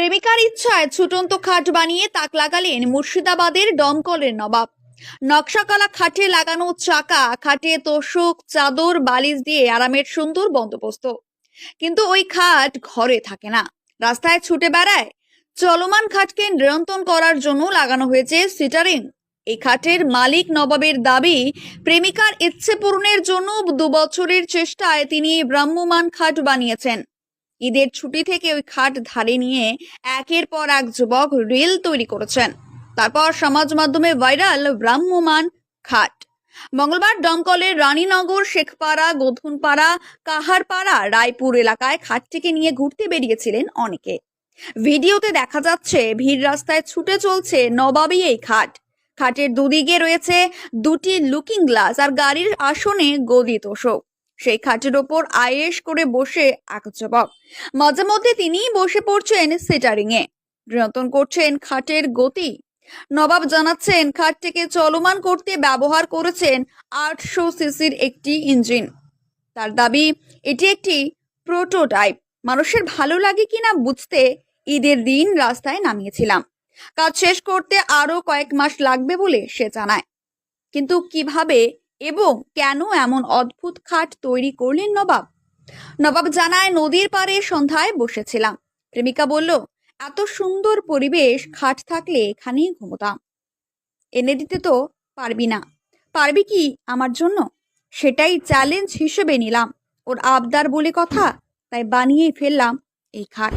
প্রেমিকার ইচ্ছায় ছুটন্ত খাট বানিয়ে তাক লাগালেন মুর্শিদাবাদের দমকলের নবাব। নকশাকালা খাটে লাগানো চাকা, খাটে তোশক, চাদর, বালিশ দিয়ে আরামের সুন্দর বন্দোবস্ত। কিন্তু ওই খাট ঘরে থাকে না, রাস্তায় ছুটে বেড়ায়। চলমান খাটকে নিয়ন্ত্রণ করার জন্য লাগানো হয়েছে সিটারিং। এই খাটের মালিক নবাবের দাবি, প্রেমিকার ইচ্ছে পূরণের জন্য 2 বছরের চেষ্টায় তিনি ভ্রাম্যমাণ খাট বানিয়েছেন। ঈদের ছুটি থেকে ওই খাট ধারে নিয়ে একের পর এক যুবক রিল তৈরি করেছেন। তারপর সমাজ মাধ্যমে ভাইরাল ভ্রাম্যমাণ খাট। মঙ্গলবার দমকলের রানীনগর, শেখপাড়া, গোধনপাড়া, কাহারপাড়া, রায়পুর এলাকায় খাটটিকে নিয়ে ঘুরতে বেরিয়েছিলেন অনেকে। ভিডিওতে দেখা যাচ্ছে ভিড় রাস্তায় ছুটে চলছে নবাবী এই খাট। খাটের দুদিকে রয়েছে 2টি লুকিং গ্লাস আর গাড়ির আসনে গদি তোষক। সেই খাটের ওপর আয়েশ করে বসে এক যুবক। মাঝে মধ্যে তিনি বসে পড়ছেন সিটারিং এ, নিয়ন্ত্রণ করছেন খাটের গতি। নবাব জানাচ্ছেন, খাটটিকে চলমান করতে ব্যবহার করেছেন 800 সিসির একটি ইঞ্জিন। তার দাবি, এটি একটি প্রোটোটাইপ। মানুষের ভালো লাগে কিনা বুঝতে ঈদের দিন রাস্তায় নামিয়েছিলাম। কাজ শেষ করতে আরো কয়েক মাস লাগবে বলে সে জানায়। কিন্তু কিভাবে এবং কেন এমন অদ্ভুত খাট তৈরি করলেন নবাব? নবাব জানায়, নদীর পাড়ে সন্ধ্যায় বসেছিলাম। প্রেমিকা বলল, এত সুন্দর পরিবেশ, খাট থাকলে এখানেই ঘুমোতাম। এনে দিতে তো পারবি না, পারবি কি আমার জন্য? সেটাই চ্যালেঞ্জ হিসেবে নিলাম। ওর আবদার বলে কথা, তাই বানিয়ে ফেললাম এই খাট।